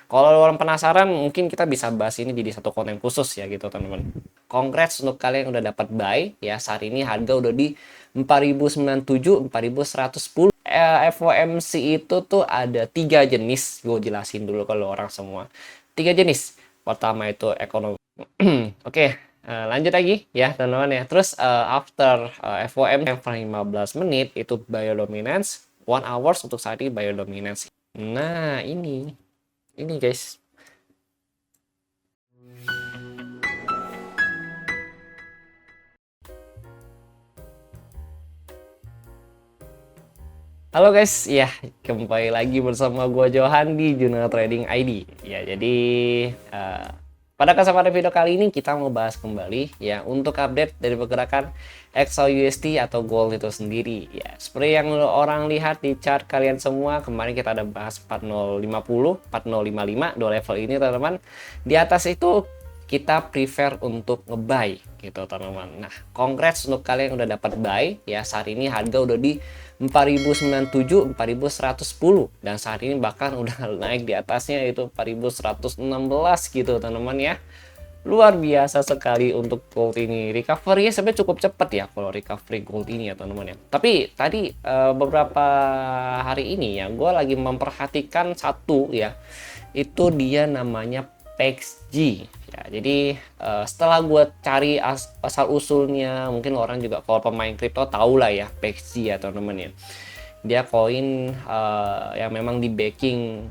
Kalau orang penasaran, mungkin kita bisa bahas ini jadi satu konten khusus ya gitu teman-teman. Congrats untuk kalian yang udah dapat buy ya. Saat ini harga udah di 4097, 4110. FOMC itu tuh ada 3 jenis. Gue jelasin dulu kalau orang semua. 3 jenis. Pertama itu ekonomi. Oke, lanjut lagi ya teman-teman ya. Terus after FOM 15 menit itu biodominance, 1 hours untuk saat ini biodominance. Nah, ini guys. Halo guys, ya kembali lagi bersama gue Johan di Jurnal Trading ID. Ya, jadi eh, pada kesempatan video kali ini kita mau bahas kembali ya untuk update dari pergerakan XAUUSD atau gold itu sendiri. Ya, seperti yang orang lihat di chart kalian semua, kemarin kita ada bahas 4050, 4055 dua level ini teman-teman. Di atas itu kita prefer untuk nge-buy gitu teman-teman. Nah, congrats untuk kalian yang udah dapat buy ya. Saat ini harga udah di 4097, 4110 dan saat ini bahkan udah naik di atasnya itu 4116 gitu teman-teman ya. Luar biasa sekali untuk gold ini. Recovery-nya sebenarnya cukup cepat ya kalau recovery gold ini ya teman-teman ya. Tapi tadi beberapa hari ini ya gue lagi memperhatikan satu ya. Itu dia namanya PXG ya. Jadi setelah gue cari asal usulnya, mungkin orang juga kalau pemain kripto tahu lah ya PXG ya teman-teman ya. Dia koin yang memang di backing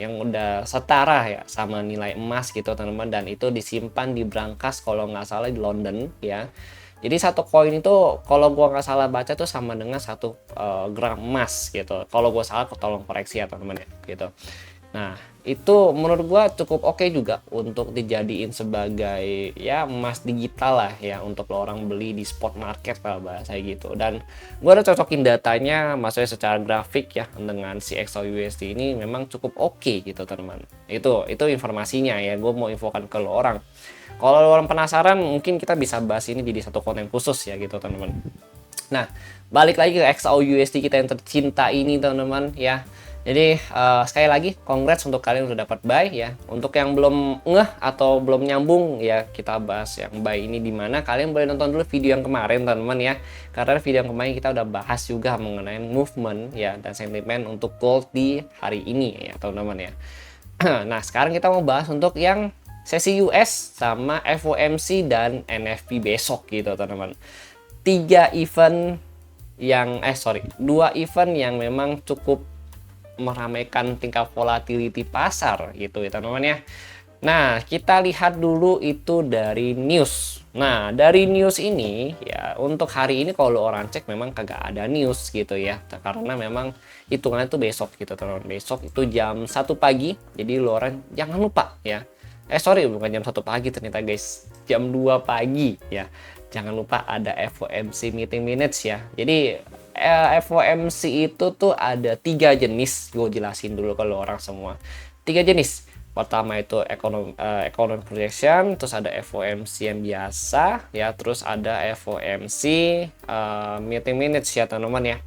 yang udah setara ya sama nilai emas gitu teman-teman, dan itu disimpan di brankas kalau nggak salah di London ya. Jadi satu koin itu kalau gua nggak salah baca tuh sama dengan 1 gram emas gitu. Kalau gua salah tolong koreksi ya teman-teman ya gitu. Nah, itu menurut gua cukup oke juga untuk dijadiin sebagai ya emas digital lah ya untuk lo orang beli di spot market lah bahasa gitu. Dan gua udah cocokin datanya, maksudnya secara grafik ya dengan si XAUUSD ini memang cukup oke gitu teman-teman. Itu informasinya ya, gue mau infokan ke lo orang. Kalau lo orang penasaran, mungkin kita bisa bahas ini jadi satu konten khusus ya gitu teman-teman. Nah, balik lagi ke XAUUSD kita yang tercinta ini teman-teman ya. Jadi sekali lagi congrats untuk kalian udah dapat buy ya. Untuk yang belum ngeh atau belum nyambung ya, kita bahas yang buy ini di mana. Kalian boleh nonton dulu video yang kemarin teman-teman ya. Karena video yang kemarin kita udah bahas juga mengenai movement ya dan sentimen untuk gold di hari ini ya teman-teman ya. Nah, sekarang kita mau bahas untuk yang sesi US sama FOMC dan NFP besok gitu teman-teman. 2 event yang memang cukup meramaikan tingkat volatility pasar gitu ya teman-teman ya. Nah, kita lihat dulu itu dari news. Nah, dari news ini ya untuk hari ini kalau orang cek memang kagak ada news gitu ya. Karena memang hitungannya itu besok gitu teman-teman. Besok itu jam 1 pagi. Jadi lo orang jangan lupa ya. Sorry, bukan jam 1 pagi ternyata guys. Jam 2 pagi ya. Jangan lupa ada FOMC meeting minutes ya. Jadi FOMC itu tuh ada 3 jenis. Gue jelasin dulu kalau orang semua. 3 jenis. Pertama itu economic projection, terus ada FOMC yang biasa ya, terus ada FOMC meeting minutes ya teman-teman ya.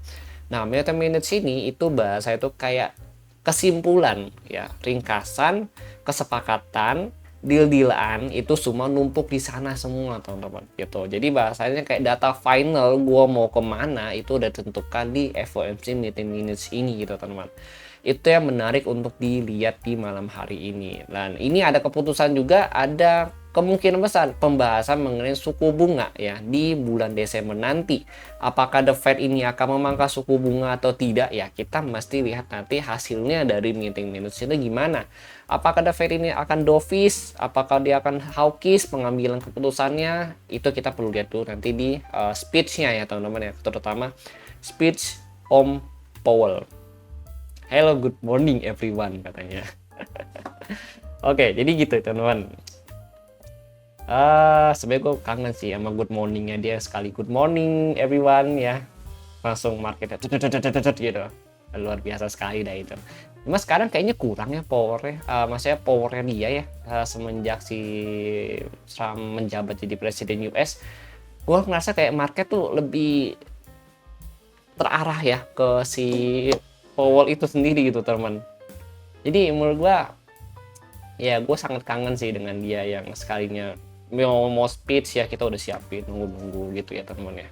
Nah, meeting minutes ini itu bahasa itu kayak kesimpulan ya, ringkasan, kesepakatan, deal-dealan itu semua numpuk di sana semua teman-teman gitu. Jadi bahasanya kayak data final gua mau kemana itu udah tentukan di FOMC meeting minutes ini gitu teman-teman. Itu yang menarik untuk dilihat di malam hari ini. Dan ini ada keputusan juga, ada kemungkinan besar pembahasan mengenai suku bunga ya di bulan Desember nanti. Apakah The Fed ini akan memangkas suku bunga atau tidak ya, kita mesti lihat nanti hasilnya dari meeting minutes itu gimana. Apakah The Fed ini akan dovish, apakah dia akan hawkish pengambilan keputusannya, itu kita perlu lihat dulu nanti di speech-nya ya teman-teman ya, terutama speech Om Powell. Hello, good morning everyone katanya. Oke, jadi gitu teman-teman. Sebenarnya gue kangen sih sama good morningnya dia, sekali good morning everyone ya, langsung marketnya gitu. Luar biasa sekali dah itu. Cuma sekarang kayaknya kurang ya powernya, maksudnya powernya dia ya semenjak si Trump menjabat jadi presiden US. Gue ngerasa kayak market tuh lebih terarah ya ke si Powell itu sendiri gitu teman. Jadi menurut gue ya gue sangat kangen sih dengan dia yang sekalinya mau speech ya kita udah siapin nunggu gitu ya teman-teman ya.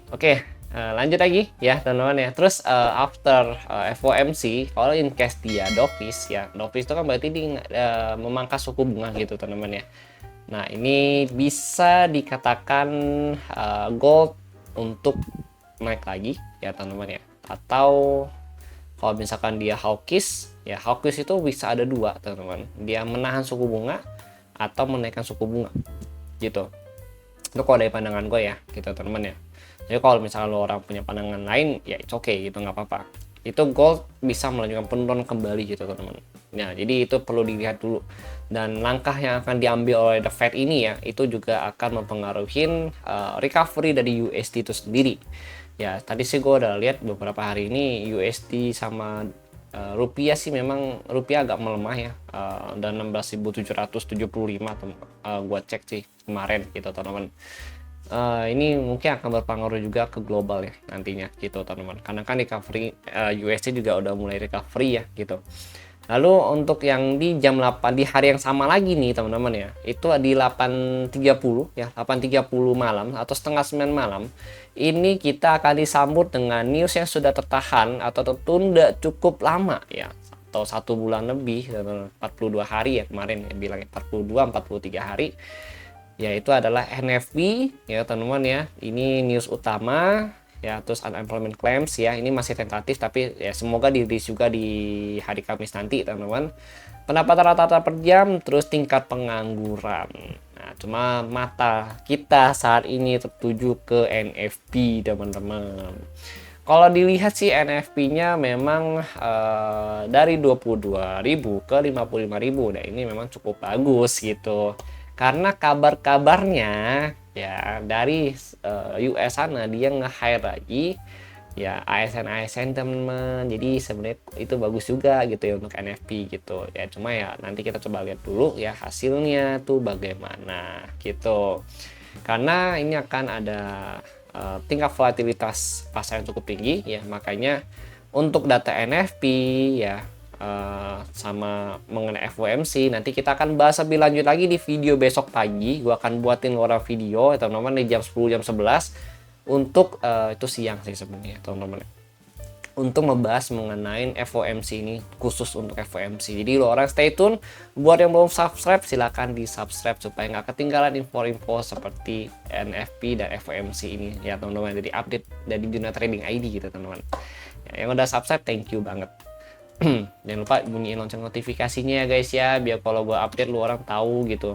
Oke, lanjut lagi ya teman-teman ya. Terus after FOMC, kalau in case dia dovish ya, dovish itu kan berarti dia memangkas suku bunga gitu teman-teman ya. Nah ini bisa dikatakan gold untuk naik lagi ya teman-teman ya. Atau kalau misalkan dia hawkish, ya hawkish itu bisa ada dua teman-teman. Dia menahan suku bunga atau menaikkan suku bunga gitu. Itu kalau dari pandangan gue ya gitu teman-teman ya. Jadi kalau misalnya lo orang punya pandangan lain ya it's okay gitu, nggak apa-apa. Itu gold bisa melanjutkan penurunan kembali gitu teman-teman. Nah jadi itu perlu dilihat dulu. Dan langkah yang akan diambil oleh the Fed ini ya itu juga akan mempengaruhi recovery dari USD itu sendiri. Ya tadi sih gue udah lihat beberapa hari ini USD sama rupiah sih memang rupiah agak melemah ya, dan 16.775 gue cek sih kemarin gitu teman-teman. Ini mungkin akan berpengaruh juga ke global ya nantinya gitu teman-teman, karena kan recovery USD juga udah mulai recovery ya gitu. Lalu untuk yang di jam 8 di hari yang sama lagi nih teman-teman ya, itu di 8.30 ya, 8.30 malam atau setengah 9 malam, ini kita akan disambut dengan news yang sudah tertahan atau tertunda cukup lama ya, atau 1 bulan lebih, 42 hari ya kemarin ya bilangnya 43 hari, yaitu adalah NFP ya teman-teman ya. Ini news utama ya. Terus unemployment claims ya, ini masih tentatif tapi ya semoga dirilis juga di hari Kamis nanti teman-teman. Pendapatan rata-rata per jam, terus tingkat pengangguran. Nah cuma mata kita saat ini tertuju ke NFP teman-teman. Kalau dilihat sih NFP-nya memang dari 22.000 ke 55.000. Nah ini memang cukup bagus gitu. Karena kabar-kabarnya ya dari US sana dia nge-hire lagi ya ASN teman-teman. Jadi sebenarnya itu bagus juga gitu ya untuk NFP gitu. Ya cuma ya nanti kita coba lihat dulu ya hasilnya tuh bagaimana gitu. Karena ini akan ada tingkat volatilitas pasar yang cukup tinggi ya, makanya untuk data NFP ya sama mengenai FOMC nanti kita akan bahas lebih lanjut lagi di video besok pagi. Gua akan buatin orang video ya teman-teman di jam 10 jam 11 untuk itu siang sih sebenarnya teman-teman, untuk membahas mengenai FOMC ini khusus untuk FOMC. Jadi lo orang stay tune. Buat yang belum subscribe silahkan di subscribe supaya nggak ketinggalan info-info seperti NFP dan FOMC ini ya teman-teman. Jadi update dari Juna Trading ID gitu teman-teman ya, yang udah subscribe thank you banget. Jangan lupa bunyiin lonceng notifikasinya ya guys ya, biar kalau gue update lu orang tahu gitu.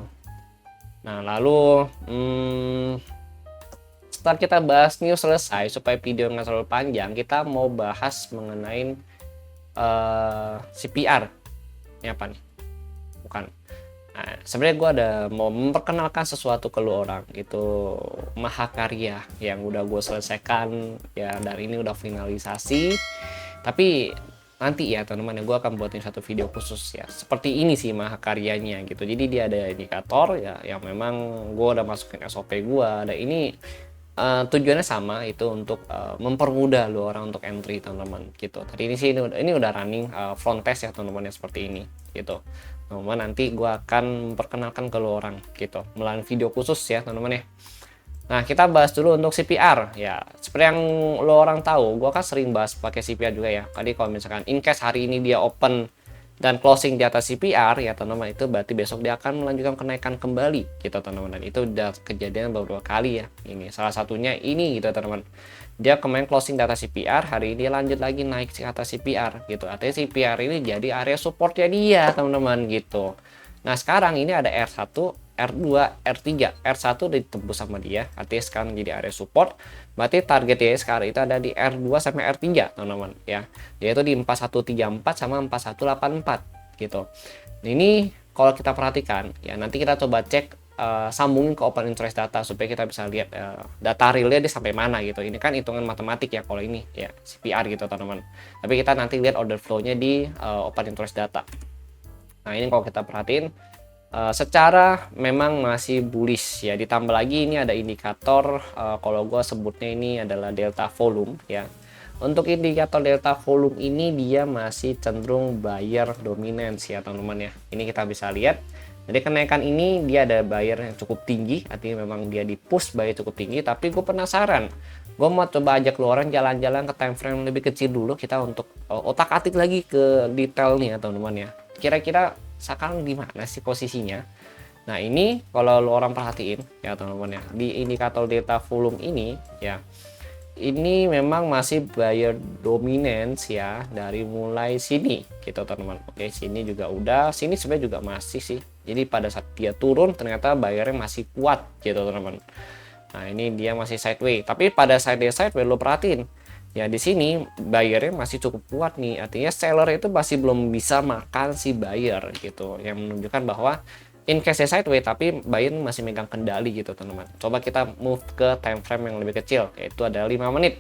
Nah lalu setelah kita bahas news selesai, supaya video nggak terlalu panjang, kita mau bahas mengenai CPR. Ini apa nih? Bukan. Nah, sebenarnya gue ada mau memperkenalkan sesuatu ke lu orang, itu mahakarya yang udah gue selesaikan ya, dari ini udah finalisasi. Tapi nanti ya teman-teman ya gue akan buatin satu video khusus ya seperti ini sih mahakaryanya gitu. Jadi dia ada indikator ya yang memang gue udah masukin SOP gue. Dan ini tujuannya sama, itu untuk mempermudah lo orang untuk entry teman-teman gitu. Tadi ini sih ini udah running front test ya teman-teman ya, seperti ini gitu teman-teman. Nanti gue akan memperkenalkan ke lo orang gitu melalui video khusus ya teman-teman ya. Nah kita bahas dulu untuk CPR ya. Seperti yang lo orang tahu, gue kan sering bahas pakai CPR juga ya. Tadi kalau misalkan in case hari ini dia open dan closing di atas CPR ya teman-teman, itu berarti besok dia akan melanjutkan kenaikan kembali gitu teman-teman. Dan itu udah kejadian beberapa kali ya. Ini salah satunya ini gitu teman-teman. Dia kemarin closing di atas CPR, hari ini dia lanjut lagi naik ke atas CPR gitu. Artinya CPR ini jadi area supportnya dia teman-teman gitu. Nah sekarang ini ada R1, R2, R3, R1 ditembus sama dia, artinya sekarang jadi area support. Berarti targetnya sekarang itu ada di R2 sampai R3 teman-teman ya, yaitu di 4134 sama 4184 gitu. Nah, ini kalau kita perhatikan ya, nanti kita coba cek sambungin ke open interest data supaya kita bisa lihat data realnya dia sampai mana gitu. Ini kan hitungan matematik ya kalau ini ya CPR gitu teman-teman, tapi kita nanti lihat order flow-nya di open interest data. Nah ini kalau kita perhatiin secara memang masih bullish ya, ditambah lagi ini ada indikator kalau gue sebutnya ini adalah delta volume ya. Untuk indikator delta volume ini dia masih cenderung buyer dominance ya teman-teman ya. Ini kita bisa lihat. Jadi kenaikan ini dia ada buyer yang cukup tinggi, artinya memang dia di push buyer cukup tinggi. Tapi gue penasaran, gue mau coba ajak lu orang jalan-jalan ke time frame lebih kecil dulu, kita untuk otak-atik lagi ke detail nih ya teman-teman ya. Kira-kira sekarang di mana sih posisinya? Nah ini kalau lu orang perhatiin ya teman-teman ya, di indikator delta volume ini ya, ini memang masih buyer dominance ya dari mulai sini gitu teman-teman. Oke, sini juga udah, sini sebenarnya juga masih sih. Jadi pada saat dia turun ternyata buyernya masih kuat gitu teman-teman. Nah ini dia masih sideways, tapi pada sideways lo perhatiin ya, di sini buyernya masih cukup kuat nih, artinya seller itu masih belum bisa makan si buyer gitu, yang menunjukkan bahwa in case sideways tapi buyer masih megang kendali gitu teman-teman. Coba kita move ke time frame yang lebih kecil, yaitu ada 5 menit.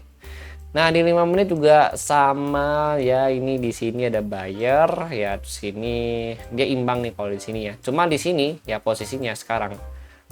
Nah di 5 menit juga sama ya, ini di sini ada buyer ya, sini dia imbang nih kalau di sini ya. Cuma di sini ya posisinya sekarang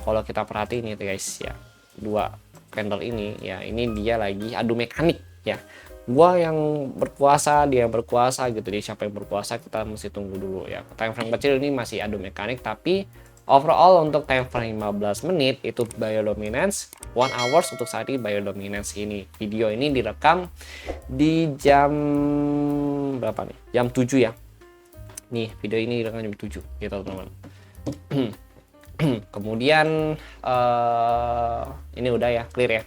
kalau kita perhatiin itu guys ya, dua candle ini ya, ini dia lagi adu mekanik ya. Gua yang berkuasa, dia yang berkuasa gitu. Jadi siapa yang berkuasa kita mesti tunggu dulu ya. Time frame kecil ini masih adu mekanik, tapi overall untuk time frame 15 menit itu buyer dominance, 1 hours untuk saat ini buyer dominance ini. Video ini direkam di jam berapa nih? Jam 7 ya. Nih, video ini direkam jam 7 gitu teman-teman. Kemudian ini udah ya, clear ya.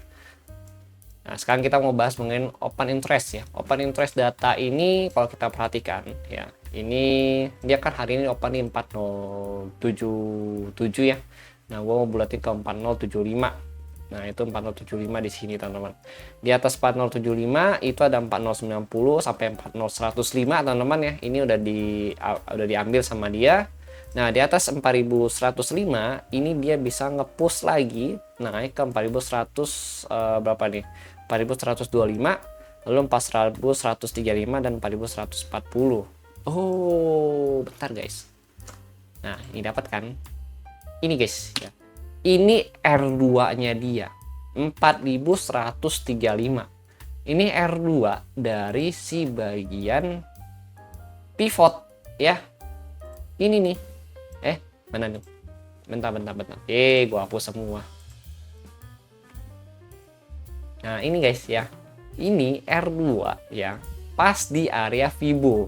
Nah, sekarang kita mau bahas mengenai open interest ya. Open interest data ini kalau kita perhatikan ya, ini dia kan hari ini open di 4077 ya. Nah, gue mau bulatin ke 4075. Nah, itu 4075 di sini teman-teman. Di atas 4075 itu ada 4090 sampai 40105 teman-teman ya. Ini udah diambil sama dia. Nah, di atas 4105 ini dia bisa nge-push lagi naik ke 4100 berapa nih? 4125, lalu 4135 dan 4140. Oh, bentar guys. Nah, ini dapat kan? Ini guys ya. Ini R2-nya dia 4135. Ini R2 dari si bagian pivot ya. Ini nih. Mana nih? Bentar. Gua hapus semua. Nah, ini guys ya. Ini R2 ya. Pas di area Fibo.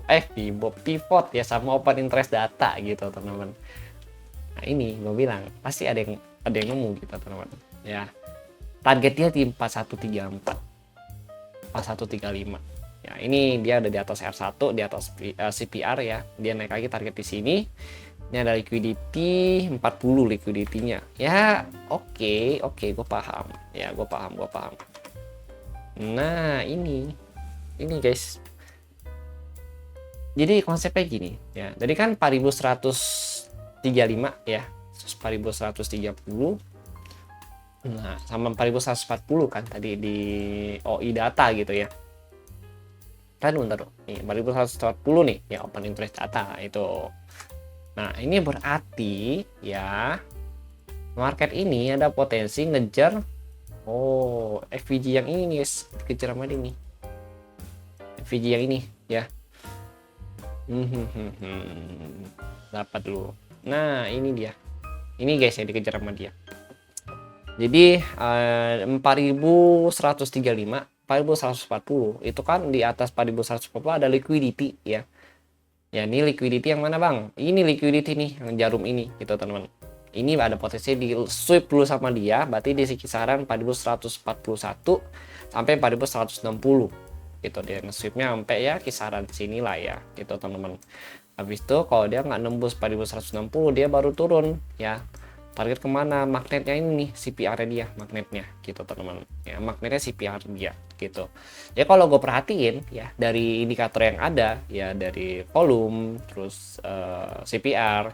Pivot ya, sama open interest data gitu, teman-teman. Nah, ini gue bilang pasti ada yang nemu gitu, teman-teman. Ya. Targetnya di 4134. 4135. Ya, ini dia udah di atas R1, di atas CPR ya. Dia naik lagi target di sini. Ini ada liquidity 40 liquidity-nya. Ya, oke, gue paham. Ya, gue paham. Nah, ini guys. Jadi konsepnya gini ya. Jadi kan 4135 ya. 4130. Nah, sama 4140 kan tadi di OI data gitu ya. Kan bentar. Nih, 4140 nih ya, open interest data itu. Nah, ini berarti ya market ini ada potensi ngejar FVG yang ini nih guys, dikejar sama ini. FVG yang ini ya. Dapat dulu. Nah, ini dia. Ini guys yang dikejar sama dia. Jadi 4135, 4140 itu kan di atas 4140 ada liquidity ya. Ya, ini liquidity yang mana bang? Ini liquidity nih, yang jarum ini gitu teman-teman. Ini ada potensi di sweep dulu sama dia, berarti di kisaran 4141 sampai 4160 gitu. Dia nge-sweepnya sampai ya kisaran sini lah ya gitu teman-teman. Habis itu kalau dia nggak nembus 4160 dia baru turun ya. Target kemana? Magnetnya ini nih, CPR dia, magnetnya gitu teman-teman ya, magnetnya CPR dia gitu ya. Kalau gue perhatiin ya dari indikator yang ada ya, dari volume terus CPR,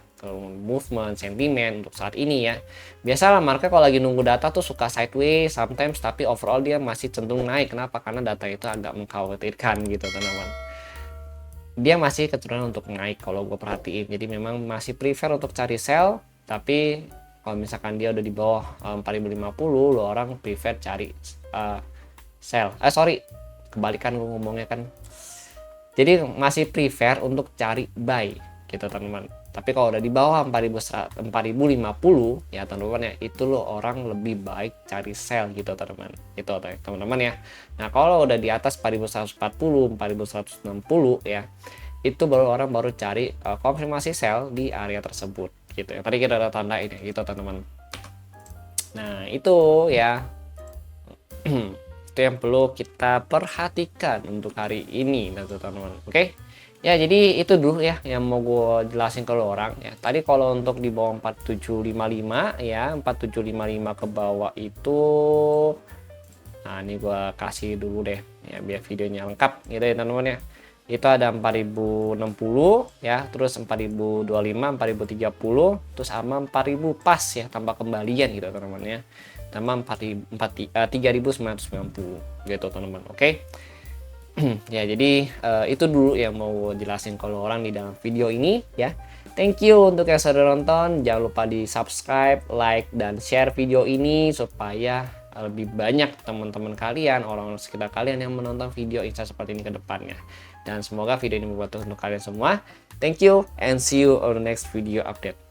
movement, sentimen untuk saat ini ya, biasalah market kalau lagi nunggu data tuh suka sideways sometimes, tapi overall dia masih cenderung naik. Kenapa? Karena data itu agak mengkhawatirkan gitu teman-teman. Dia masih kecenderungan untuk naik kalau gue perhatiin, jadi memang masih prefer untuk cari sell. Tapi kalau misalkan dia udah di bawah 4050, lo orang prefer cari sell. kebalikan gue ngomongnya kan. Jadi masih prefer untuk cari buy gitu teman-teman. Tapi kalau udah di bawah 4050 ya teman-teman ya, itu lo orang lebih baik cari sell gitu teman-teman. Itu teman-teman ya. Nah kalau udah di atas 4140, 4160 ya, itu baru orang baru cari konfirmasi sell di area tersebut gitu ya. Tadi kita udah tandain ya gitu teman-teman. Nah itu ya itu yang perlu kita perhatikan untuk hari ini teman-teman. Oke. Ya jadi itu dulu ya yang mau gue jelasin ke lo orang ya. Tadi kalau untuk di bawah 4755 ya, 4755 ke bawah itu, nah ini gue kasih dulu deh ya biar videonya lengkap gitu ya teman-teman ya. Itu ada 4060 ya, terus 4025, 4030, terus sama 4000 pas ya tanpa kembalian gitu teman-teman ya. Tambah 3990 gitu teman-teman. Oke. Ya jadi itu dulu yang mau jelasin kalau orang di dalam video ini ya. Thank you untuk yang sudah nonton. Jangan lupa di subscribe, like, dan share video ini supaya lebih banyak teman-teman kalian, orang-orang sekitar kalian yang menonton video insight seperti ini ke depannya. Dan semoga video ini membantu untuk kalian semua. Thank you and see you on the next video update.